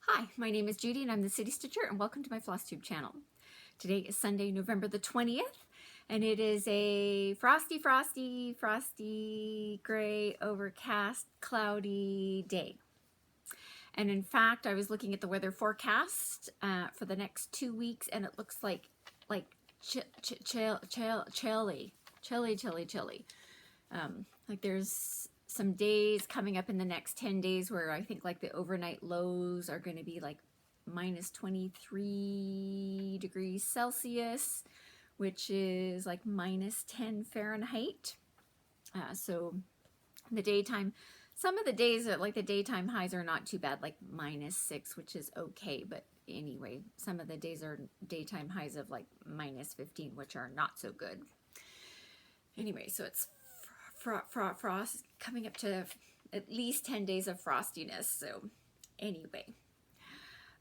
Hi, my name is Judy and I'm the City Stitcher and welcome to my Flosstube channel. Today is Sunday, November the 20th and it is a frosty, gray, overcast, cloudy day. And in fact, I was looking at the weather forecast for the next 2 weeks and it looks like chilly. Like there's some days coming up in the next 10 days where I think like the overnight lows are going to be like minus 23 degrees Celsius, which is like minus 10 Fahrenheit. So the daytime, some of the days like the daytime highs are not too bad, like -6, which is okay. But anyway, some of the days are daytime highs of like -15, which are not so good. Anyway, so it's frost coming up to at least 10 days of frostiness. So anyway,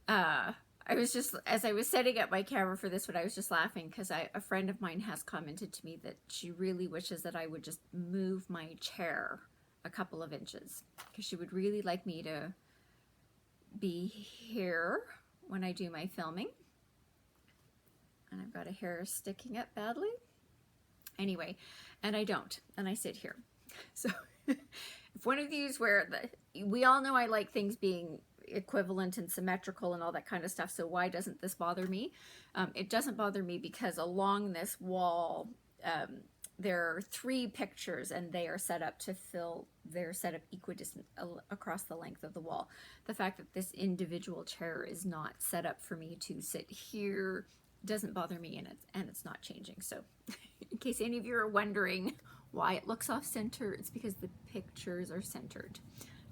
I was just, as I was setting up my camera for this one, I was just laughing because a friend of mine has commented to me that she really wishes that I would just move my chair a couple of inches because she would really like me to be here when I do my filming. And I've got a hair sticking up badly. Anyway, and I don't, and I sit here. So if one of these we all know I like things being equivalent and symmetrical and all that kind of stuff, so why doesn't this bother me? It doesn't bother me because along this wall, there are 3 pictures and they are set up to fill, they're set up equidistant across the length of the wall. The fact that this individual chair is not set up for me to sit here doesn't bother me, and it's not changing. So in case any of you are wondering why it looks off center, it's because the pictures are centered,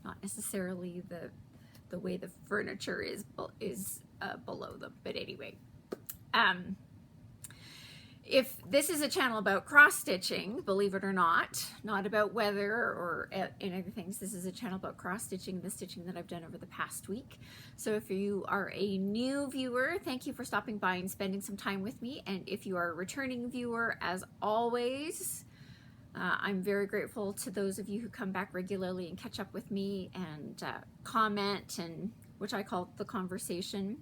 not necessarily the way the furniture is below them. But anyway, if this is a channel about cross stitching, believe it or not about weather or any other things, this is a channel about cross stitching, the stitching that I've done over the past week. So if you are a new viewer, thank you for stopping by and spending some time with me. And if you are a returning viewer, as always, I'm very grateful to those of you who come back regularly and catch up with me and comment, and which I call the conversation.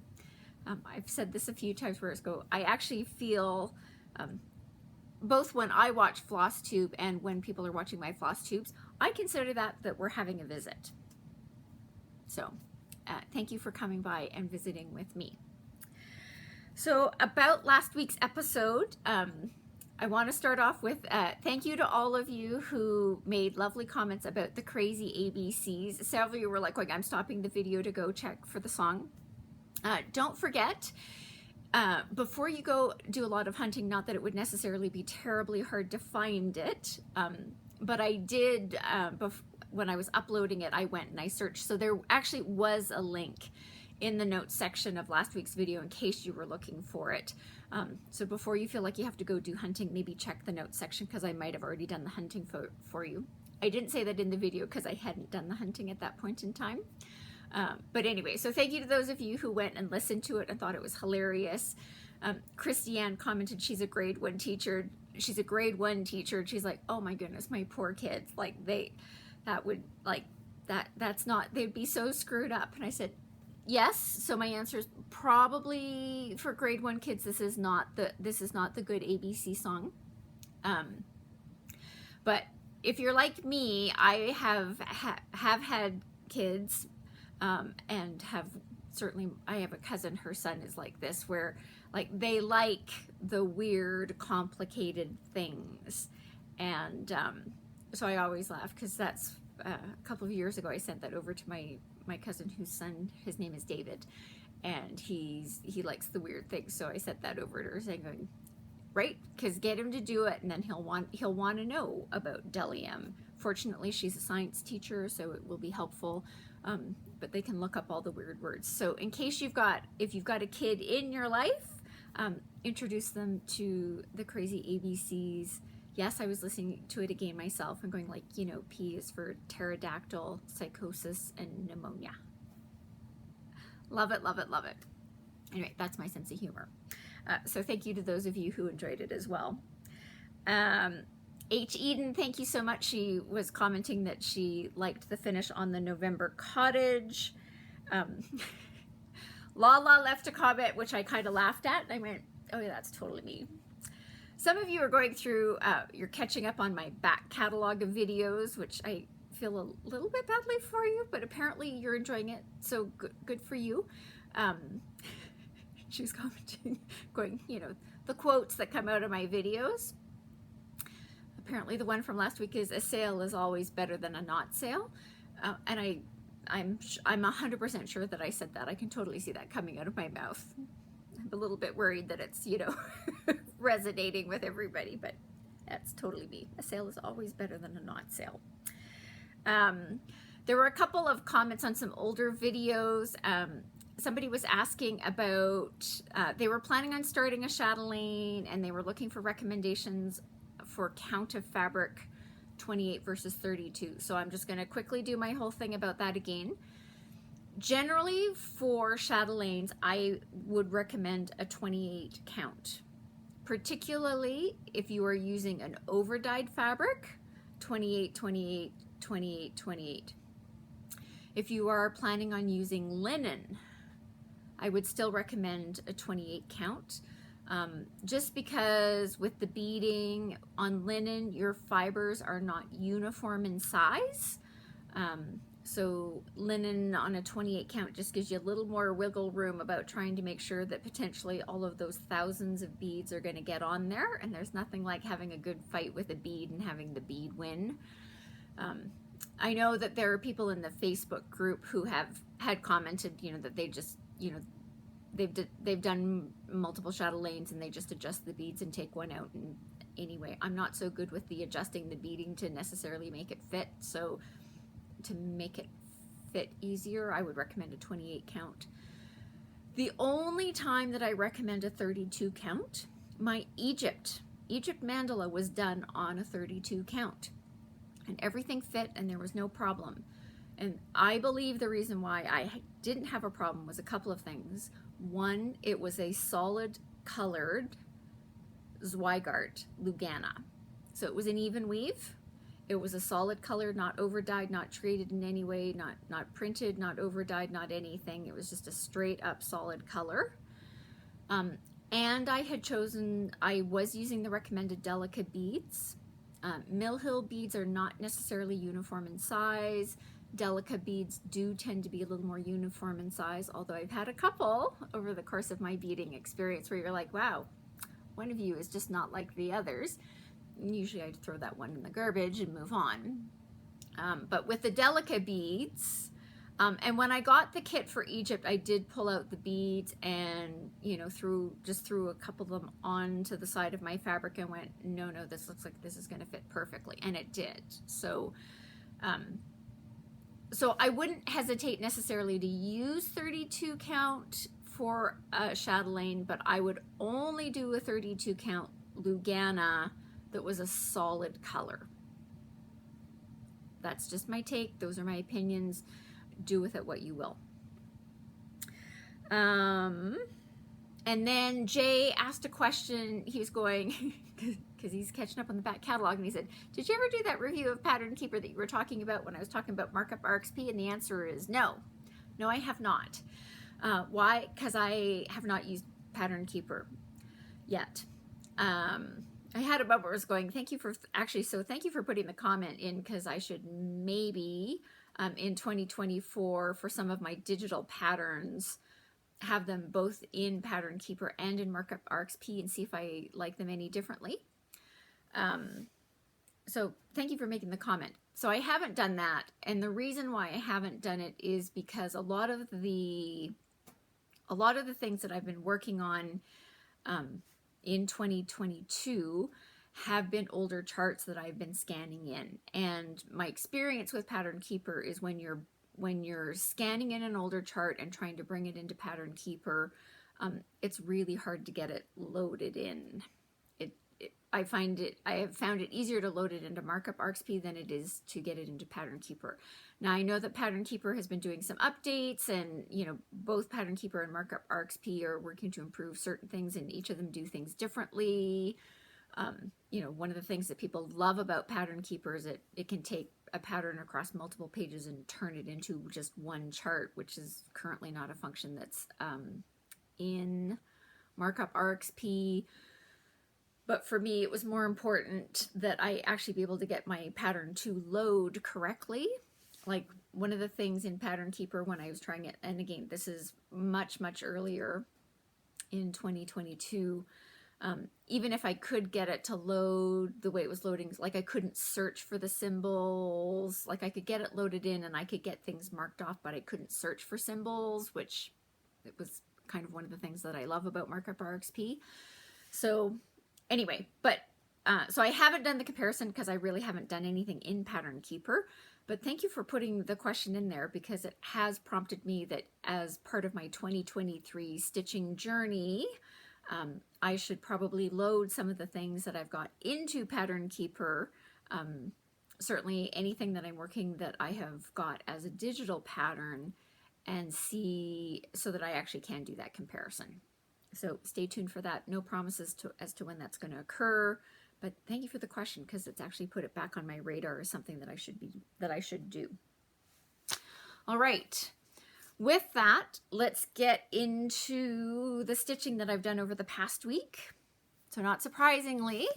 I've said this a few times where it's I actually feel both when I watch Flosstube and when people are watching my Flosstubes, I consider that we're having a visit. So thank you for coming by and visiting with me. So about last week's episode, I want to start off with thank you to all of you who made lovely comments about the crazy ABCs. Several of you were like, I'm stopping the video to go check for the song. Don't forget, before you go do a lot of hunting, not that it would necessarily be terribly hard to find it, but I did, when I was uploading it, I went and I searched. So there actually was a link in the notes section of last week's video in case you were looking for it. So before you feel like you have to go do hunting, maybe check the notes section because I might have already done the hunting for you. I didn't say that in the video because I hadn't done the hunting at that point in time. But anyway, so thank you to those of you who went and listened to it and thought it was hilarious. Christiane commented she's a grade 1 teacher. She's a grade 1 teacher. And she's like, oh my goodness, my poor kids. Like that's not, they'd be so screwed up. And I said, yes. So my answer is probably for grade 1 kids, this is not the good ABC song. But if you're like me, I have had kids, and I have a cousin, her son is like this, where like they like the weird, complicated things. And so I always laugh because that's a couple of years ago I sent that over to my cousin whose son, his name is David, and he likes the weird things. So I sent that over to her saying, right, because get him to do it and then he'll want to know about Delium. Fortunately, she's a science teacher, so it will be helpful. But they can look up all the weird words. So in case if you've got a kid in your life, introduce them to the crazy ABCs. Yes, I was listening to it again myself and going like, P is for pterodactyl, psychosis, and pneumonia. Love it, love it, love it. Anyway, that's my sense of humor. So thank you to those of you who enjoyed it as well. H. Eden, thank you so much. She was commenting that she liked the finish on the November Cottage. Lala left a comment, which I kind of laughed at. And I went, oh yeah, that's totally me. Some of you are going through, you're catching up on my back catalog of videos, which I feel a little bit badly for you, but apparently you're enjoying it. So good for you. She was commenting, going, you know, the quotes that come out of my videos. Apparently the one from last week is, a sale is always better than a not sale. And I'm 100% sure that I said that. I can totally see that coming out of my mouth. I'm a little bit worried that it's, you know, resonating with everybody, but that's totally me. A sale is always better than a not sale. There were a couple of comments on some older videos. Somebody was asking about, they were planning on starting a chatelaine and they were looking for recommendations for count of fabric 28 versus 32. So I'm just going to quickly do my whole thing about that again. Generally for chatelaines, I would recommend a 28 count, particularly if you are using an over dyed fabric, 28, 28, 28, 28. If you are planning on using linen, I would still recommend a 28 count, just because with the beading on linen, your fibers are not uniform in size. So linen on a 28 count just gives you a little more wiggle room about trying to make sure that potentially all of those thousands of beads are going to get on there, and there's nothing like having a good fight with a bead and having the bead win. I know that there are people in the Facebook group who have had commented, you know, that they just, you know, they've done multiple chatelaines and they just adjust the beads and take one out. And anyway, I'm not so good with the adjusting the beading to necessarily make it fit. So to make it fit easier, I would recommend a 28 count. The only time that I recommend a 32 count, my Egypt mandala was done on a 32 count and everything fit and there was no problem. And I believe the reason why I didn't have a problem was a couple of things. One, it was a solid colored Zweigart Lugana. So it was an even weave. It was a solid color, not over dyed, not treated in any way, not printed, not over dyed, not anything. It was just a straight up solid color. And I was using the recommended Delica beads. Mill Hill beads are not necessarily uniform in size. Delica beads do tend to be a little more uniform in size, although I've had a couple over the course of my beading experience where you're like, wow, one of you is just not like the others. And usually I'd throw that one in the garbage and move on. But with the Delica beads, and when I got the kit for Egypt, I did pull out the beads and, you know, threw a couple of them onto the side of my fabric and went, no, this looks like this is going to fit perfectly. And it did. So I wouldn't hesitate necessarily to use 32 count for a chatelaine, but I would only do a 32 count Lugana that was a solid color. That's just my take. Those are my opinions. Do with it what you will. And then Jay asked a question. He was going, because he's catching up on the back catalog, and he said, did you ever do that review of Pattern Keeper that you were talking about when I was talking about Markup RXP? And the answer is no. No, I have not. Why? Because I have not used Pattern Keeper yet. I had a moment where I was going, thank you for putting the comment in, because I should maybe in 2024 for some of my digital patterns have them both in Pattern Keeper and in Markup RXP and see if I like them any differently. So thank you for making the comment. So I haven't done that, and the reason why I haven't done it is because a lot of the things that I've been working on in 2022 have been older charts that I've been scanning in. And my experience with Pattern Keeper is when you're scanning in an older chart and trying to bring it into Pattern Keeper, it's really hard to get it loaded in. I have found it easier to load it into Markup RXP than it is to get it into Pattern Keeper. Now I know that Pattern Keeper has been doing some updates, and you know, both Pattern Keeper and Markup RXP are working to improve certain things, and each of them do things differently. You know, one of the things that people love about Pattern Keeper is it can take a pattern across multiple pages and turn it into just one chart, which is currently not a function that's in Markup RXP. But for me, it was more important that I actually be able to get my pattern to load correctly. Like one of the things in Pattern Keeper when I was trying it, and again, this is much, much earlier in 2022, even if I could get it to load the way it was loading, like I couldn't search for the symbols, like I could get it loaded in and I could get things marked off, but I couldn't search for symbols, which it was kind of one of the things that I love about Markup RXP. So anyway, but so I haven't done the comparison because I really haven't done anything in Pattern Keeper, but thank you for putting the question in there because it has prompted me that as part of my 2023 stitching journey, I should probably load some of the things that I've got into Pattern Keeper. Certainly anything that I'm working that I have got as a digital pattern and see so that I actually can do that comparison. So stay tuned for that. No promises as to when that's going to occur, but thank you for the question because it's actually put it back on my radar as something that I should do. All right. With that, let's get into the stitching that I've done over the past week. So not surprisingly,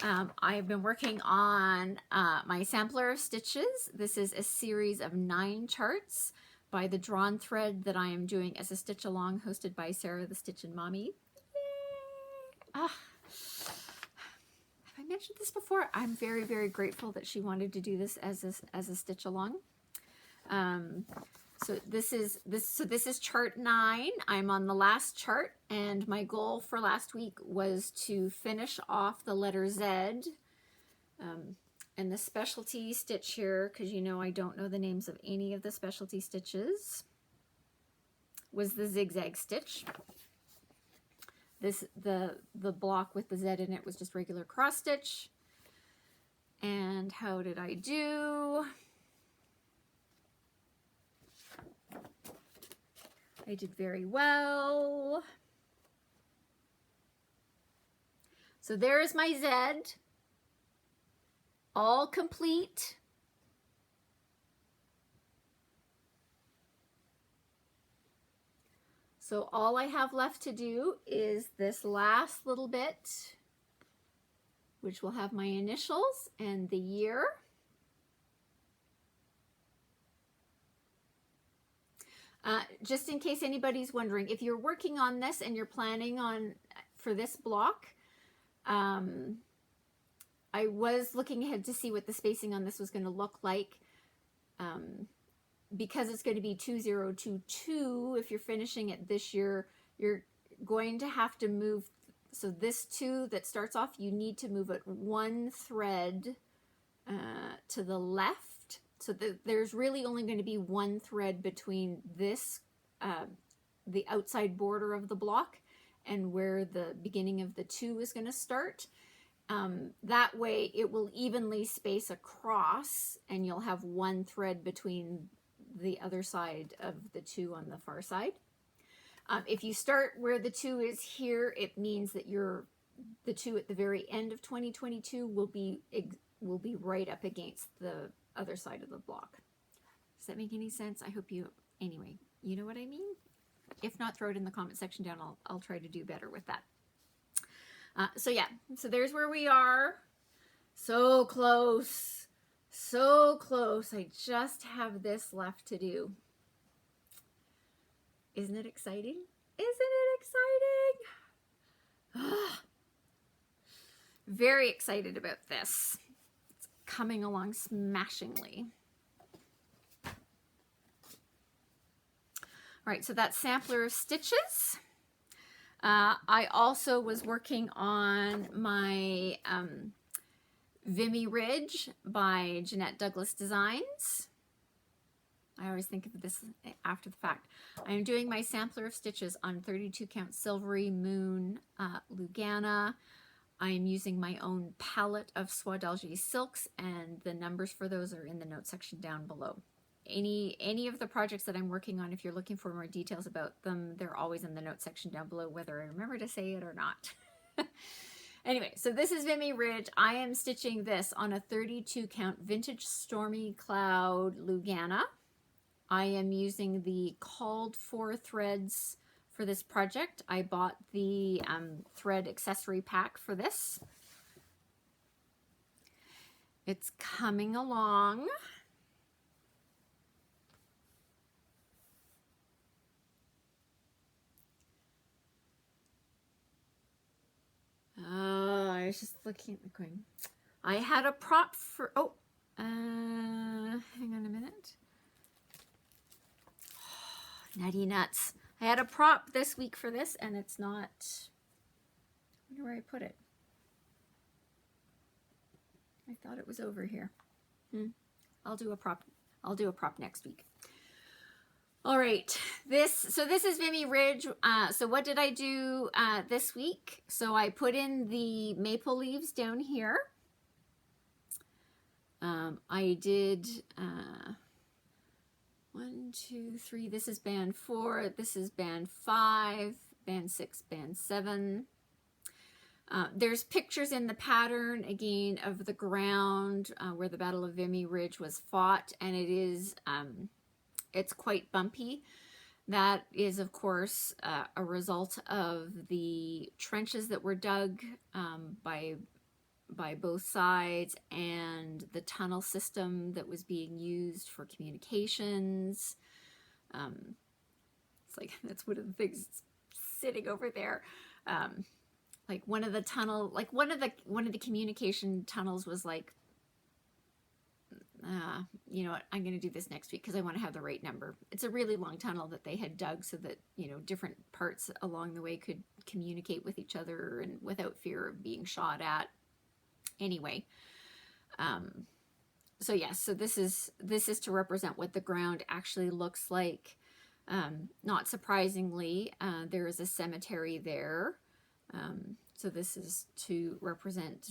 I've been working on my sampler of stitches. This is a series of 9 charts by the drawn thread that I am doing as a stitch along, hosted by Sarah the Stitchin' Mommy. Have I mentioned this before? I'm very, very grateful that she wanted to do this as a stitch along. So this is chart 9. I'm on the last chart, and my goal for last week was to finish off the letter Z. And the specialty stitch here, because you know I don't know the names of any of the specialty stitches, was the zigzag stitch. The block with the Z in it was just regular cross stitch. And how did I do? I did very well. So there is my Z, all complete. So all I have left to do is this last little bit, which will have my initials and the year. Just in case anybody's wondering, if you're working on this and you're planning on for this block, I was looking ahead to see what the spacing on this was going to look like. Because it's going to be 2022, if you're finishing it this year, you're going to have to move. So this 2 that starts off, you need to move it 1 thread to the left. So there's really only going to be 1 thread between this, the outside border of the block, and where the beginning of the 2 is going to start. That way it will evenly space across, and you'll have 1 thread between the other side of the 2 on the far side. If you start where the 2 is here, it means that the 2 at the very end of 2022 will be right up against the other side of the block. Does that make any sense? I hope you, anyway, you know what I mean? If not, throw it in the comment section down. I'll try to do better with that. So yeah, so there's where we are. So close. So close. I just have this left to do. Isn't it exciting? Isn't it exciting? Very excited about this. It's coming along smashingly. All right, so that's sampler of stitches. I also was working on my Vimy Ridge by Jeanette Douglas Designs. I always think of this after the fact. I am doing my sampler of stitches on 32 count Silvery Moon Lugana. I am using my own palette of Soie d'Alger silks, and the numbers for those are in the notes section down below. Any of the projects that I'm working on, if you're looking for more details about them, they're always in the notes section down below, whether I remember to say it or not. Anyway, so this is Vimy Ridge. I am stitching this on a 32 count vintage Stormy Cloud Lugana. I am using the called for threads for this project. I bought the thread accessory pack for this. It's coming along. I was just looking at the coin. I had a prop for, hang on a minute. Oh, nutty nuts. I had a prop this week for this and it's not, I wonder where I put it. I thought it was over here. I'll do a prop next week. All right, so this is Vimy Ridge. So what did I do this week? So I put in the maple leaves down here. I did 1, 2, 3. This is band 4. This is band 5, band 6, band 7. There's pictures in the pattern again of the ground where the Battle of Vimy Ridge was fought, and it is it's quite bumpy. That is, of course, a result of the trenches that were dug by both sides and the tunnel system that was being used for communications. It's like, that's one of the things sitting over there. Like one of the tunnel, like one of the communication tunnels was like, you know what, I'm going to do this next week because I want to have the right number. It's a really long tunnel that they had dug so that, you know, different parts along the way could communicate with each other and without fear of being shot at. Anyway, so yes, so this is to represent what the ground actually looks like. Not surprisingly, there is a cemetery there. So this is to represent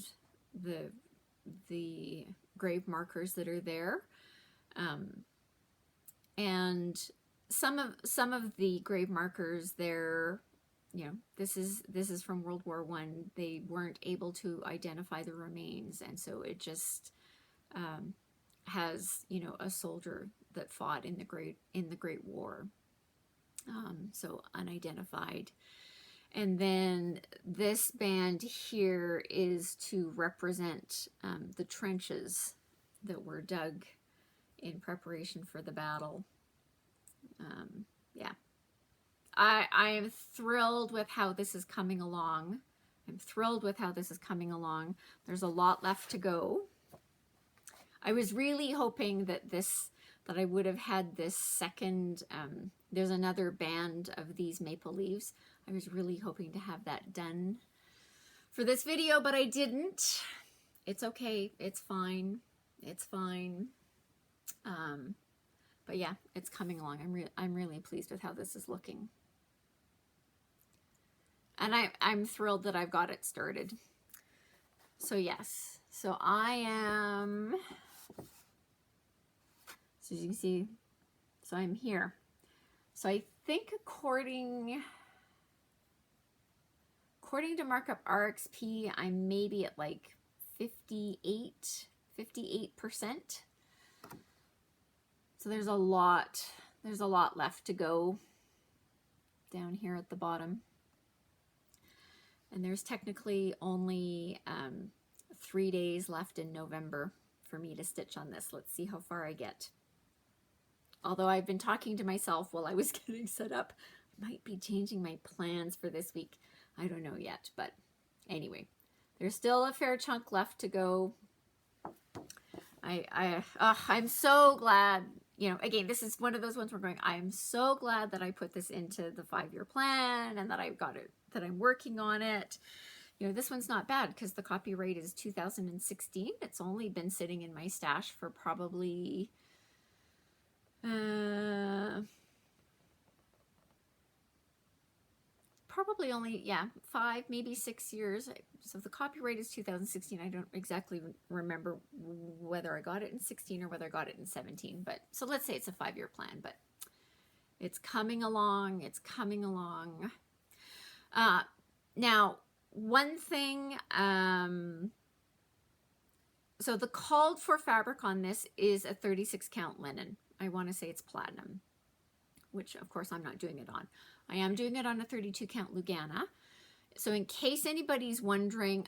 the grave markers that are there. And some of the grave markers there, you know, this is from World War I. They weren't able to identify the remains, and so it just has, you know, a soldier that fought in the Great War. So unidentified. And then this band here is to represent the trenches that were dug in preparation for the battle. Yeah. I am thrilled with how this is coming along. There's a lot left to go. I was really hoping that I would have had this second, there's another band of these maple leaves. I was really hoping to have that done for this video, but I didn't. It's okay. It's fine. It's fine. But yeah, it's coming along. I'm really pleased with how this is looking. And I'm thrilled that I've got it started. So yes, so I am, so as you can see, so I'm here. So I think according to Markup RXP, I'm maybe at like 58%. So there's a lot left to go down here at the bottom. And there's technically only 3 days left in November for me to stitch on this. Let's see how far I get. Although I've been talking to myself while I was getting set up, I might be changing my plans for this week. I don't know yet, but anyway, there's still a fair chunk left to go. I'm so glad, you know, again, this is one of those ones where I'm going, I'm so glad that I put this into the 5-year plan and that I've got it, that I'm working on it. You know, this one's not bad because the copyright is 2016. It's only been sitting in my stash for probably only, yeah, 5, maybe 6 years. So the copyright is 2016. I don't exactly remember whether I got it in 16 or whether I got it in 17, but so let's say it's a 5-year plan, but it's coming along. It's coming along. Now, one thing, so the called for fabric on this is a 36 count linen. I want to say it's platinum, which of course I'm not doing it on. I am doing it on a 32 count Lugana. So in case anybody's wondering,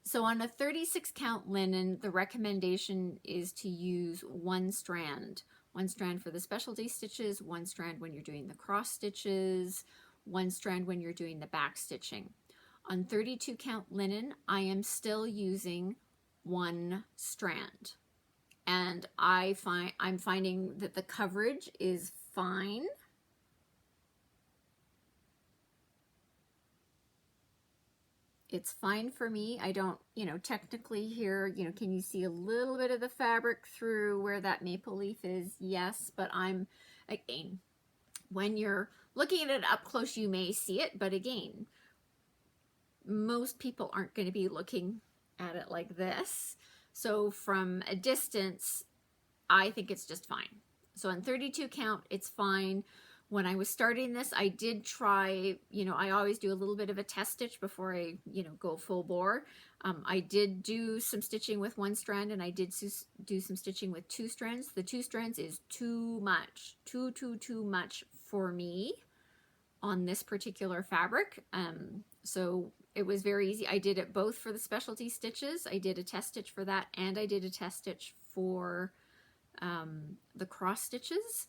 so on a 36 count linen, the recommendation is to use one strand for the specialty stitches, one strand when you're doing the cross stitches, one strand when you're doing the back stitching. On 32 count linen, I am still using one strand, and I'm finding that the coverage is fine. It's fine for me. I don't, technically here, can you see a little bit of the fabric through where that maple leaf is? Yes, but again, when you're looking at it up close, you may see it, but again, most people aren't going to be looking at it like this. So from a distance, I think it's just fine. So on 32 count, it's fine. When I was starting this, I did try, I always do a little bit of a test stitch before I, go full bore. I did do some stitching with one strand, and I did do some stitching with two strands. The two strands is too much, too much for me on this particular fabric. So it was very easy. I did it both for the specialty stitches. I did a test stitch for that, and I did a test stitch for the cross stitches,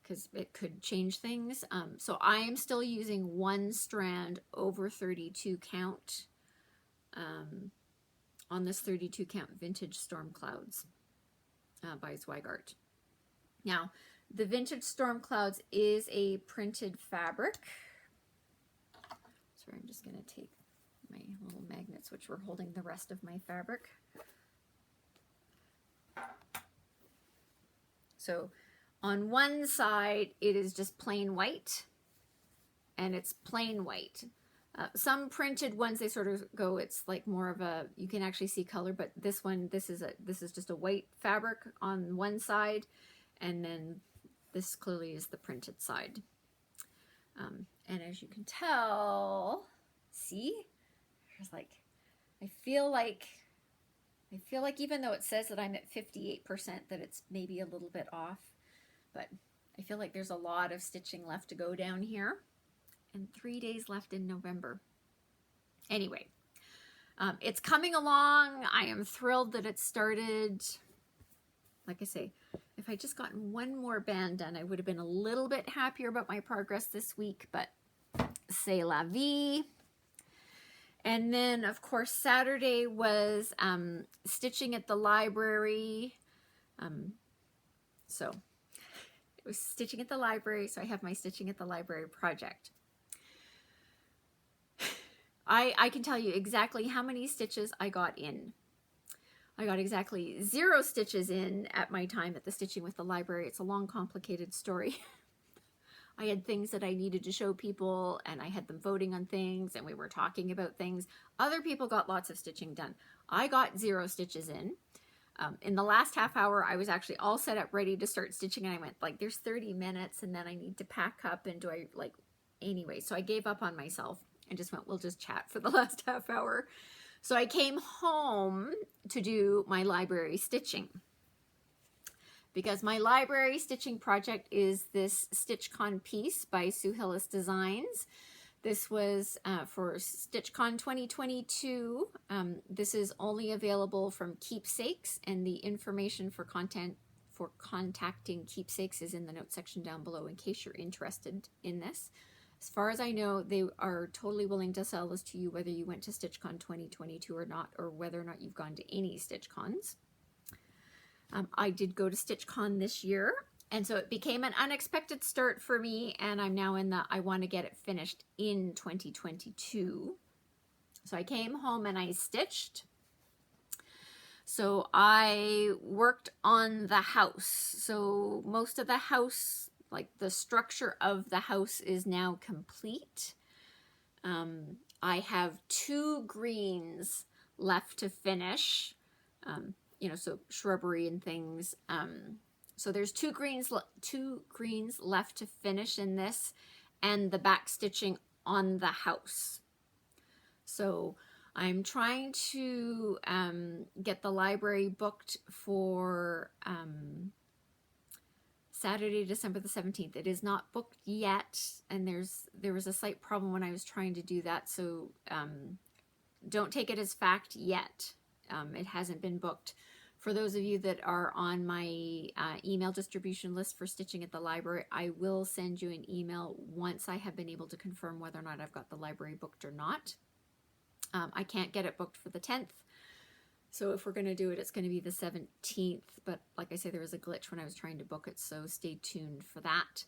because it could change things. So I am still using one strand over 32 count on this 32 count Vintage Storm Clouds by Zweigart. Now, the Vintage Storm Clouds is a printed fabric. Sorry, I'm just going to take my little magnets, which were holding the rest of my fabric. So on one side, it is just plain white, and it's plain white. Some printed ones, they sort of go, it's like more of a, you can actually see color, but this one, this is just a white fabric on one side, and then this clearly is the printed side. And as you can tell, see, there's like, I feel like even though it says that I'm at 58%, that it's maybe a little bit off. But I feel like there's a lot of stitching left to go down here, and 3 days left in November. Anyway, it's coming along. I am thrilled that it started. Like I say, if I just gotten one more band done, I would have been a little bit happier about my progress this week, but c'est la vie. And then, of course, Saturday was stitching at the library. So it was stitching at the library, so I have my Stitching at the Library project. I can tell you exactly how many stitches I got in. I got exactly 0 stitches in at my time at the Stitching with the Library. It's a long, complicated story. I had things that I needed to show people, and I had them voting on things, and we were talking about things. Other people got lots of stitching done. I got 0 stitches in. In the last half hour, I was actually all set up, ready to start stitching, and I went, like, there's 30 minutes, and then I need to pack up, and anyway, so I gave up on myself and just went, we'll just chat for the last half hour. So I came home to do my library stitching, because my library stitching project is this StitchCon piece by Sue Hillis Designs. This was for StitchCon 2022. This is only available from Keepsakes, and the information for contacting Keepsakes is in the notes section down below in case you're interested in this. As far as I know, they are totally willing to sell this to you whether you went to StitchCon 2022 or not, or whether or not you've gone to any StitchCons. I did go to StitchCon this year, and so it became an unexpected start for me, and I'm now in the I want to get it finished in 2022. So I came home and I stitched. So I worked on the house. So most of the house, like the structure of the house, is now complete. I have 2 greens left to finish. So shrubbery and things. So there's 2 greens left to finish in this, and the back stitching on the house. So I'm trying to get the library booked for Saturday, December the 17th. It is not booked yet, and there was a slight problem when I was trying to do that, so don't take it as fact yet. It hasn't been booked. For those of you that are on my email distribution list for stitching at the library, I will send you an email once I have been able to confirm whether or not I've got the library booked or not. I can't get it booked for the 10th. So if we're going to do it, it's going to be the 17th. But like I say, there was a glitch when I was trying to book it, so stay tuned for that.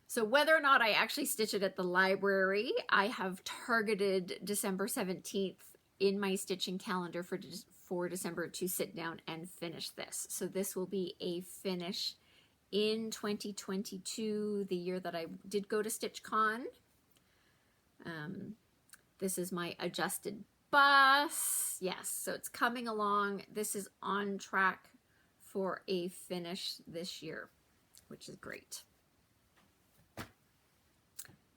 So whether or not I actually stitch it at the library, I have targeted December 17th in my stitching calendar for December to sit down and finish this. So this will be a finish in 2022, the year that I did go to StitchCon. This is my adjusted bus. Yes, so it's coming along. This is on track for a finish this year, which is great.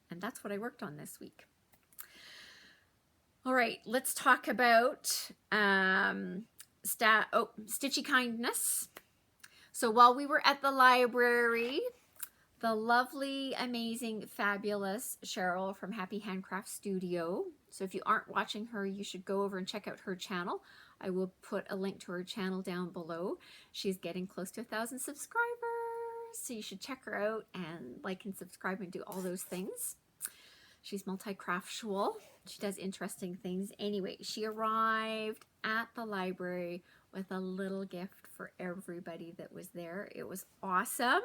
And that's what I worked on this week. All right, let's talk about Stitchy Kindness. So while we were at the library, the lovely, amazing, fabulous Cheryl from Happy Handcraft Studio. So if you aren't watching her, you should go over and check out her channel. I will put a link to her channel down below. She's getting close to 1,000 subscribers, so you should check her out and like and subscribe and do all those things. She's multi-craftual. She does interesting things. Anyway, she arrived at the library with a little gift for everybody that was there. It was awesome.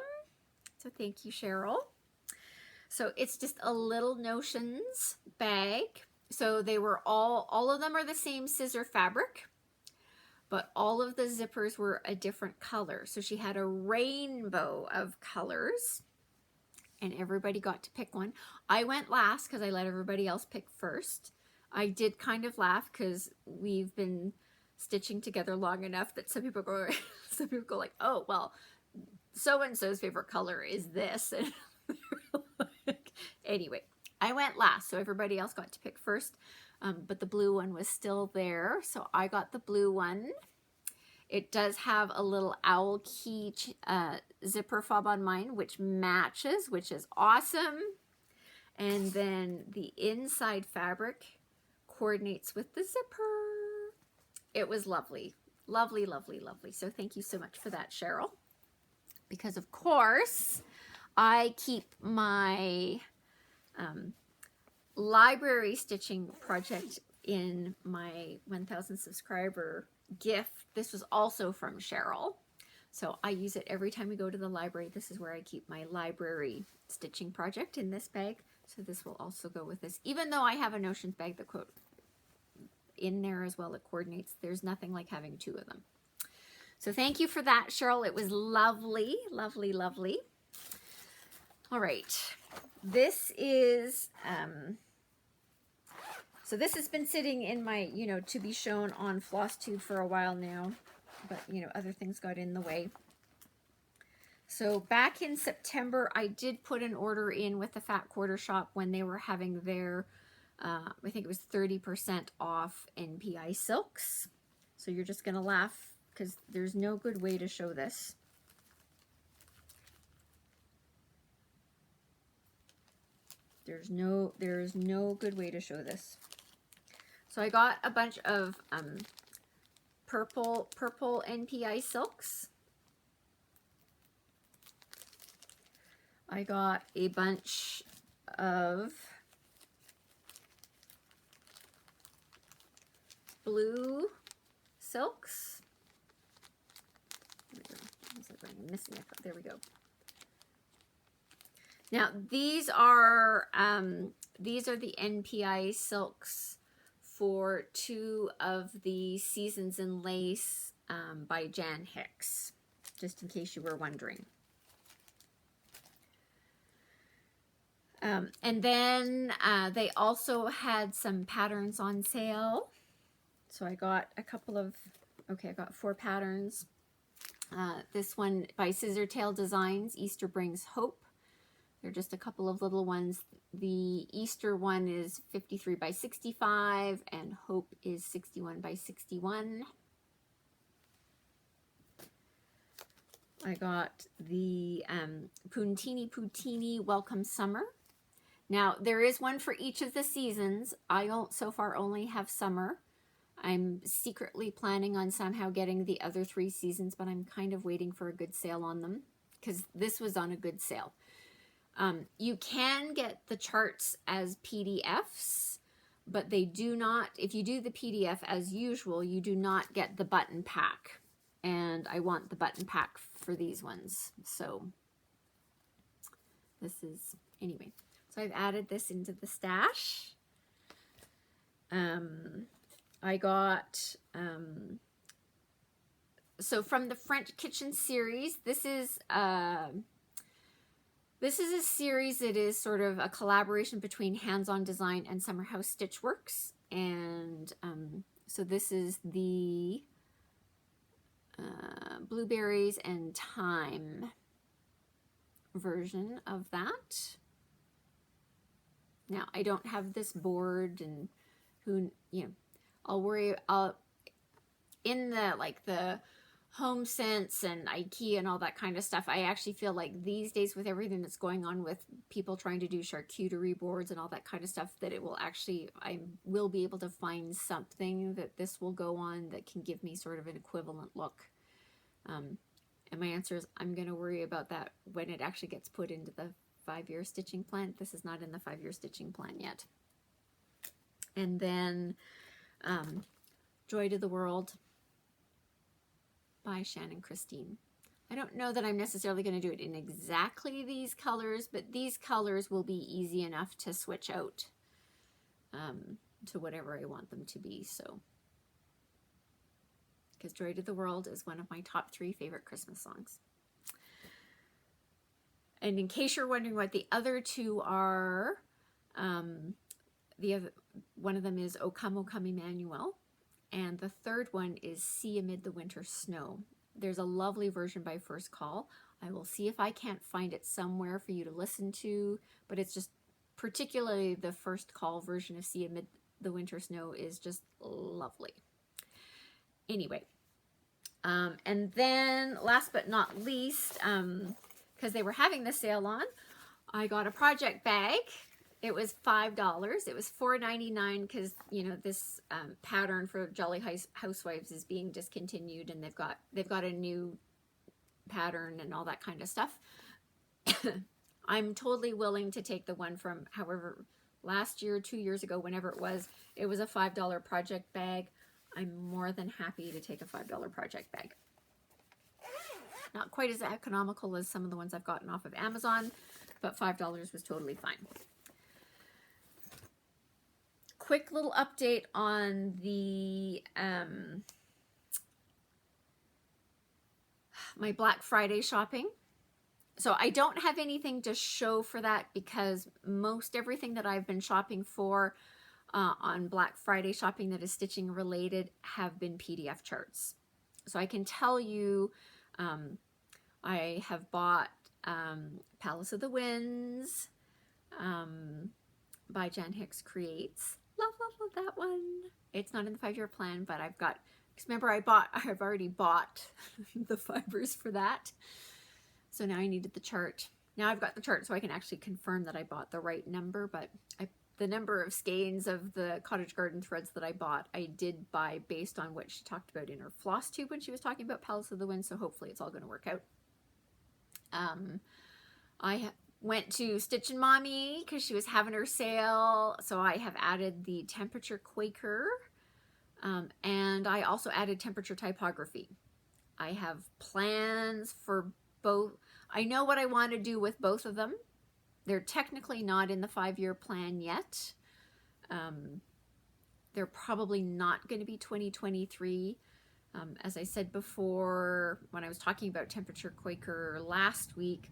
So thank you, Cheryl. So it's just a little notions bag. So they were all of them are the same scissor fabric, but all of the zippers were a different color. So she had a rainbow of colors and everybody got to pick one. I went last because I let everybody else pick first. I did kind of laugh because we've been stitching together long enough that some people go like, oh, well, so-and-so's favorite color is this. And anyway, I went last, so everybody else got to pick first, but the blue one was still there, so I got the blue one. It does have a little owl key zipper fob on mine, which matches, which is awesome. And then the inside fabric coordinates with the zipper. It was lovely. Lovely, lovely, lovely. So thank you so much for that, Cheryl. Because of course, I keep my library stitching project in my 1,000 subscriber gift. This was also from Cheryl. So I use it every time we go to the library. This is where I keep my library stitching project in this bag. So this will also go with this. Even though I have a notions bag that quote in there as well, it coordinates. There's nothing like having two of them. So thank you for that, Cheryl. It was lovely, lovely, lovely. All right. This is, so this has been sitting in my, to be shown on Flosstube for a while now, but, other things got in the way. So back in September, I did put an order in with the Fat Quarter Shop when they were having their, I think it was 30% off NPI silks. So you're just going to laugh because there's no good way to show this. There's no good way to show this. So I got a bunch of purple NPI silks. I got a bunch of blue silks. I'm missing it. There we go. Now these are the NPI silks for two of the Seasons in Lace by Jan Hicks, just in case you were wondering. And then they also had some patterns on sale. So I got a couple of, I got 4 patterns. This one by ScissorTail Designs, Easter Brings Hope. They're just a couple of little ones. The Easter one is 53 by 65 and Hope is 61 by 61. I got the Puntini Welcome Summer. Now, there is one for each of the seasons. I so far only have summer. I'm secretly planning on somehow getting the other 3 seasons, but I'm kind of waiting for a good sale on them because this was on a good sale. You can get the charts as PDFs, but they do not, if you do the PDF as usual, you do not get the button pack. And I want the button pack for these ones. So this is, anyway. So I've added this into the stash. I got, so from the French Kitchen series, this is a series that is sort of a collaboration between Hands-On Design and Summer House Stitch Works. And so this is the blueberries and thyme version of that. Now, I don't have this board, and who, you know, in the, like, the Home Sense and IKEA and all that kind of stuff, I actually feel like these days with everything that's going on with people trying to do charcuterie boards and all that kind of stuff, that it will actually, I will be able to find something that this will go on that can give me sort of an equivalent look. And my answer is I'm going to worry about that when it actually gets put into the 5-year stitching plan. This is not in the 5-year stitching plan yet. And then Joy to the World by Shannon Christine. I don't know that I'm necessarily going to do it in exactly these colors, but these colors will be easy enough to switch out to whatever I want them to be. So, because Joy to the World is one of my top 3 favorite Christmas songs. And in case you're wondering what the other 2 are, one of them is O Come, O Come Emmanuel, and the third one is See Amid the Winter Snow. There's a lovely version by First Call. I will see if I can't find it somewhere for you to listen to, but it's just particularly the First Call version of See Amid the Winter Snow is just lovely. Anyway, and then last but not least, because they were having the sale on, I got a project bag. It was $5. It was $4.99 because, you know, this pattern for Jolly Housewives is being discontinued, and they've got a new pattern and all that kind of stuff. I'm totally willing to take the one from, however, last year, 2 years ago, whenever it was a $5 project bag. I'm more than happy to take a $5 project bag. Not quite as economical as some of the ones I've gotten off of Amazon, but $5 was totally fine. Quick little update on the my Black Friday shopping. So I don't have anything to show for that because most everything that I've been shopping for on Black Friday shopping that is stitching related have been PDF charts. So I can tell you I have bought Palace of the Winds by Jan Hicks Creates. Love that one. It's not in the 5-year plan, but I've got, because remember I've already bought the fibers for that. So now I needed the chart. Now I've got the chart so I can actually confirm that I bought the right number, but the number of skeins of the Cottage Garden threads that I bought, I did buy based on what she talked about in her Flosstube when she was talking about Palace of the Wind, so hopefully it's all going to work out. I went to Stitch and Mommy because she was having her sale, so I have added the Temperature Quaker, and I also added Temperature Typography. I have plans for both. I know what I want to do with both of them. They're technically not in the 5-year plan yet. They're probably not going to be 2023. As I said before, when I was talking about Temperature Quaker last week,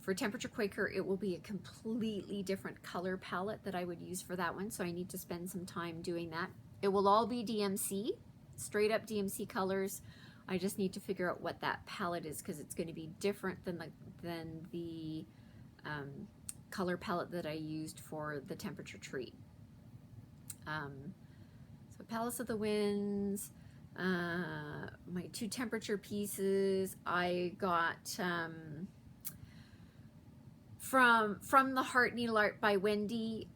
for Temperature Quaker, it will be a completely different color palette that I would use for that one, so I need to spend some time doing that. It will all be DMC, straight up DMC colors. I just need to figure out what that palette is because it's going to be different than the color palette that I used for the temperature tree. So Palace of the Winds, my 2 temperature pieces I got from the Heart Needle Art by Wendy,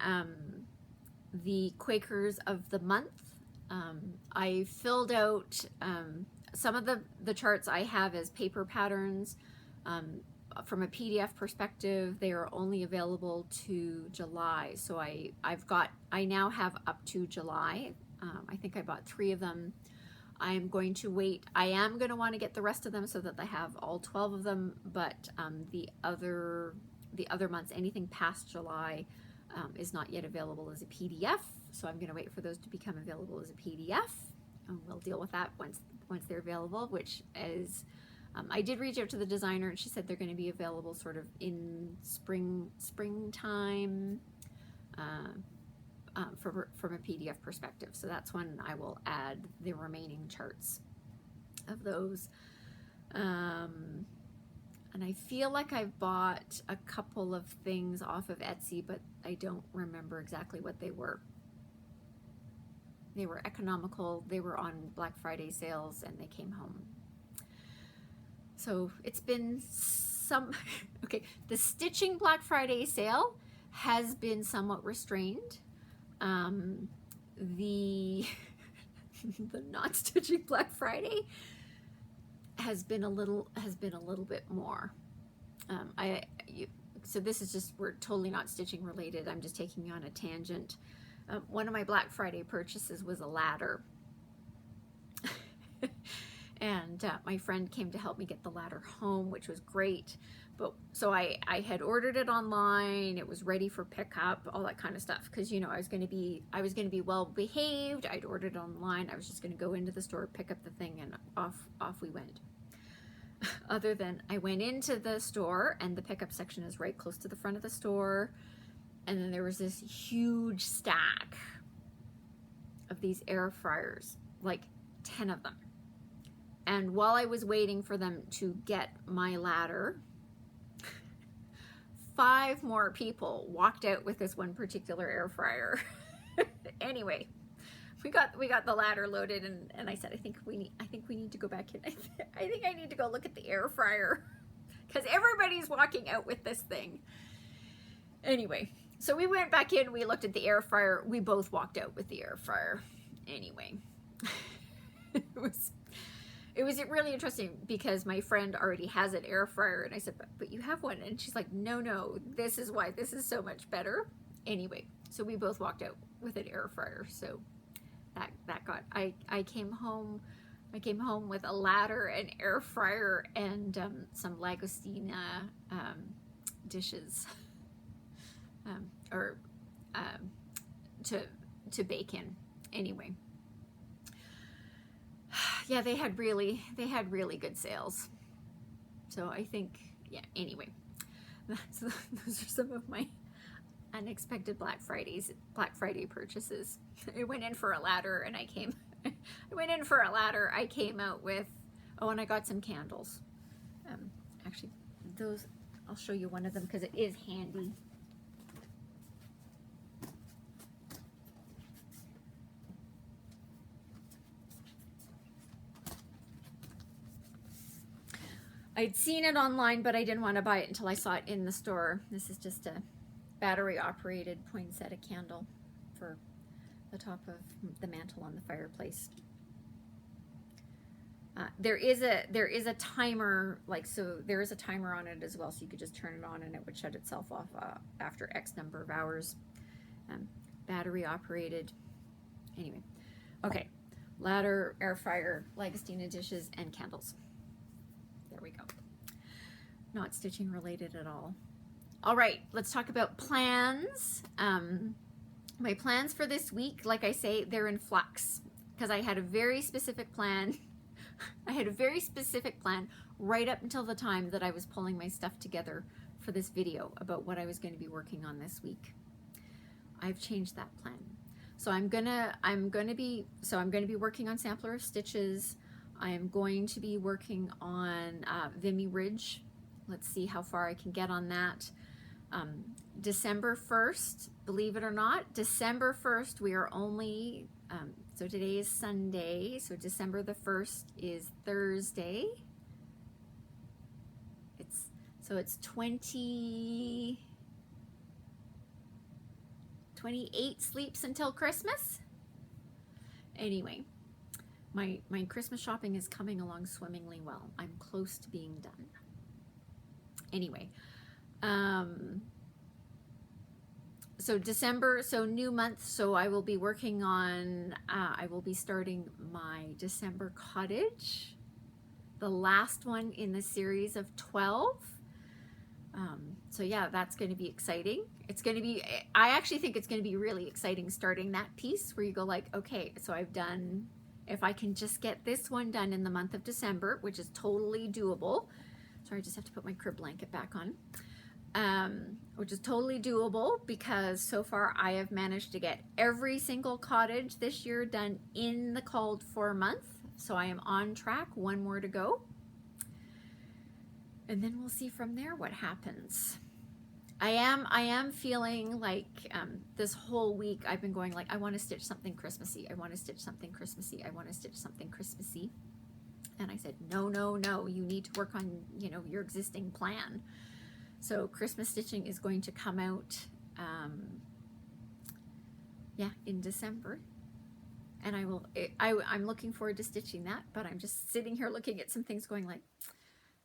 the Quakers of the Month. I filled out some of the charts I have as paper patterns. From a PDF perspective, they are only available to July. So I now have up to July. I think I bought 3 of them. I am going to wait. I am going to want to get the rest of them so that I have all 12 of them, but the other months, anything past July, is not yet available as a PDF. So I'm going to wait for those to become available as a PDF, and we'll deal with that once they're available, which is, I did reach out to the designer and she said they're going to be available sort of in springtime from a PDF perspective. So that's when I will add the remaining charts of those. And I feel like I've bought a couple of things off of Etsy, but I don't remember exactly what they were. They were economical, they were on Black Friday sales, and they came home. So it's been some, okay, the stitching Black Friday sale has been somewhat restrained. The not stitching Black Friday has been a little bit more. So this is just, we're totally not stitching related. I'm just taking you on a tangent. One of my Black Friday purchases was a ladder. And my friend came to help me get the ladder home, which was great. But so I had ordered it online. It was ready for pickup, all that kind of stuff. Because, you know, I was going to be well behaved. I'd ordered it online. I was just going to go into the store, pick up the thing, and off we went. Other than I went into the store, and the pickup section is right close to the front of the store. And then there was this huge stack of these air fryers, like 10 of them. And while I was waiting for them to get my ladder, 5 more people walked out with this one particular air fryer. Anyway, we got the ladder loaded, and I said, I think we need to go back in. I think I need to go look at the air fryer because everybody's walking out with this thing. Anyway, so we went back in, we looked at the air fryer. We both walked out with the air fryer. Anyway, it was really interesting because my friend already has an air fryer, and I said, but you have one, and she's like, no, this is why this is so much better. Anyway, so we both walked out with an air fryer. So that got, I came home with a ladder, an air fryer, and some Lagostina dishes, to bake in. Anyway, yeah, they had really good sales. So I think, yeah, anyway, so those are some of my unexpected Black Friday purchases. I went in for a ladder, and I came out with, and I got some candles. Actually, those, I'll show you one of them because it is handy. I'd seen it online, but I didn't want to buy it until I saw it in the store. This is just a battery-operated poinsettia candle for the top of the mantle on the fireplace. There is a timer, there is a timer on it as well, so you could just turn it on and it would shut itself off after X number of hours. Battery-operated. Anyway, okay. Ladder, air fryer, Lagostina dishes, and candles. There we go. Not stitching related at all. All right, let's talk about plans. My plans for this week, like I say, they're in flux because I had a very specific plan. I had a very specific plan right up until the time that I was pulling my stuff together for this video about what I was going to be working on this week. I've changed that plan. So I'm gonna be working on Sampler of Stitches. I am going to be working on Vimy Ridge. Let's see how far I can get on that. December 1st, believe it or not, December 1st, we are only, so today is Sunday, so December the 1st is Thursday. It's 28 sleeps until Christmas. Anyway, my Christmas shopping is coming along swimmingly well. I'm close to being done. Anyway, so December, so new month, so I will be working on, I will be starting my December cottage, the last one in the series of 12. So yeah, that's going to be exciting. It's going to be, I actually think it's going to be really exciting starting that piece where you go like, okay, so I've done, if I can just get this one done in the month of December, which is totally doable. Sorry, I just have to put my crib blanket back on. Which is totally doable because so far I have managed to get every single cottage this year done in the called for month. So I am on track, one more to go. And then we'll see from there what happens. I am feeling like this whole week I've been going like, I want to stitch something Christmassy. I want to stitch something Christmassy. I want to stitch something Christmassy. And I said, no, no, no, you need to work on, you know, your existing plan. So Christmas stitching is going to come out, yeah, in December. And I'm looking forward to stitching that, but I'm just sitting here looking at some things going like,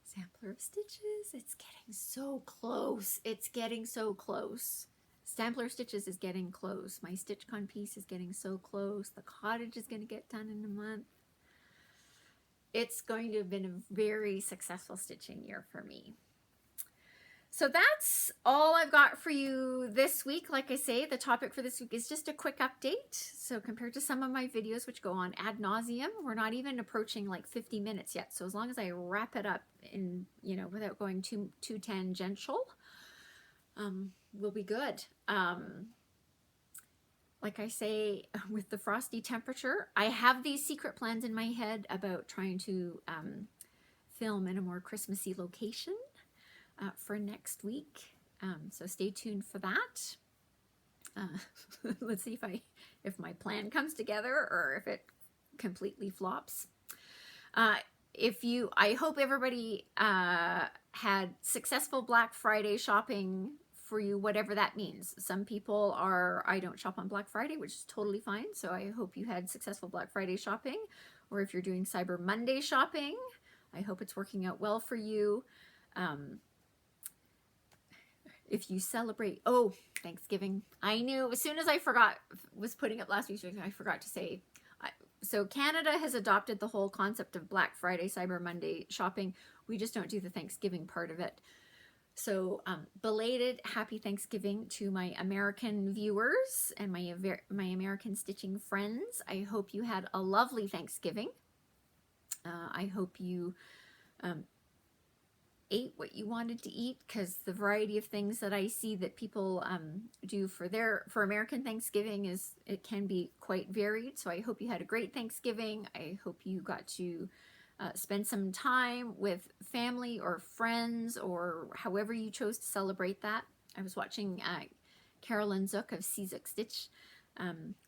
sampler of stitches, it's getting so close. It's getting so close. Sampler of stitches is getting close. My StitchCon piece is getting so close. The cottage is going to get done in a month. It's going to have been a very successful stitching year for me. So that's all I've got for you this week. Like I say, the topic for this week is just a quick update. So compared to some of my videos, which go on ad nauseum, we're not even approaching like 50 minutes yet. So as long as I wrap it up in, you know, without going too tangential, we'll be good. Like I say, with the frosty temperature, I have these secret plans in my head about trying to film in a more Christmassy location for next week. So stay tuned for that. Let's see if my plan comes together or if it completely flops. I hope everybody had successful Black Friday shopping for you, whatever that means. Some people are, I don't shop on Black Friday, which is totally fine. So I hope you had successful Black Friday shopping, or if you're doing Cyber Monday shopping, I hope it's working out well for you. If you celebrate, oh, Thanksgiving. I knew as soon as I was putting up last week's video, I forgot to say, so Canada has adopted the whole concept of Black Friday, Cyber Monday shopping. We just don't do the Thanksgiving part of it. So belated happy Thanksgiving to my American viewers and my American stitching friends. I hope you had a lovely Thanksgiving. I hope you ate what you wanted to eat, because the variety of things that I see that people do for American Thanksgiving it can be quite varied. So I hope you had a great Thanksgiving. I hope you got to spend some time with family or friends, or however you chose to celebrate that. I was watching Carolyn Zook of Zook Stitch,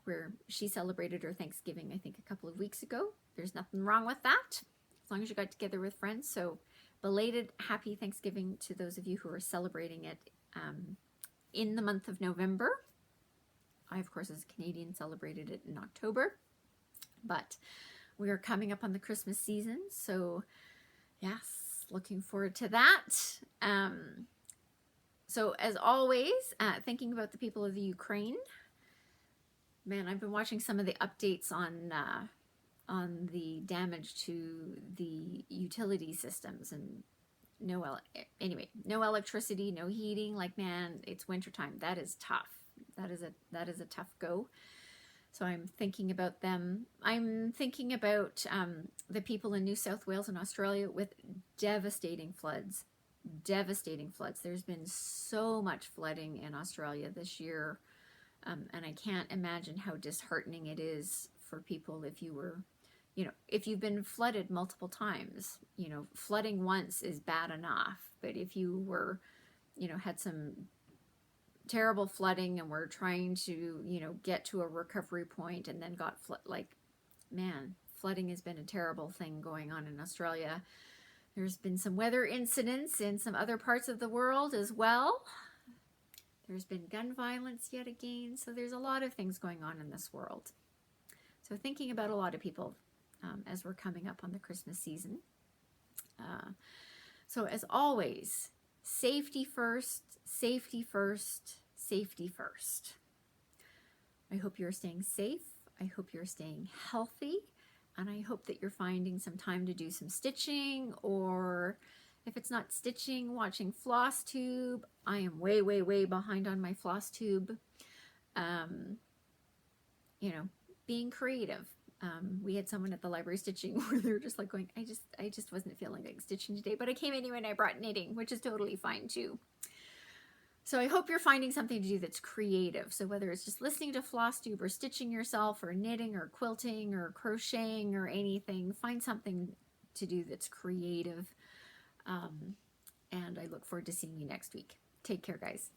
where she celebrated her Thanksgiving, I think a couple of weeks ago. There's nothing wrong with that, as long as you got together with friends. So belated happy Thanksgiving to those of you who are celebrating it in the month of November. I, of course, as a Canadian, celebrated it in October, but we are coming up on the Christmas season, so yes, looking forward to that. So as always, thinking about the people of the Ukraine. Man, I've been watching some of the updates on the damage to the utility systems, and no electricity, no heating. Like, man, it's wintertime. That is tough. That is a tough go. So I'm thinking about them. I'm thinking about the people in New South Wales and Australia with devastating floods. Devastating floods. There's been so much flooding in Australia this year, and I can't imagine how disheartening it is for people if you were, if you've been flooded multiple times. Flooding once is bad enough, but if you were, had some terrible flooding, and we're trying to, you know, get to a recovery point, and then got man, flooding has been a terrible thing going on in Australia. There's been some weather incidents in some other parts of the world as well. There's been gun violence yet again. So there's a lot of things going on in this world. So thinking about a lot of people as we're coming up on the Christmas season. So as always, safety first, safety first, safety first. I hope you're staying safe. I hope you're staying healthy. And I hope that you're finding some time to do some stitching, or if it's not stitching, watching Flosstube. I am way, way, way behind on my Flosstube. You know, being creative. We had someone at the library stitching where they're just like going, I just wasn't feeling like stitching today, but I came anyway and I brought knitting, which is totally fine too. So I hope you're finding something to do that's creative. So whether it's just listening to Flosstube or stitching yourself or knitting or quilting or crocheting or anything, find something to do that's creative. And I look forward to seeing you next week. Take care, guys.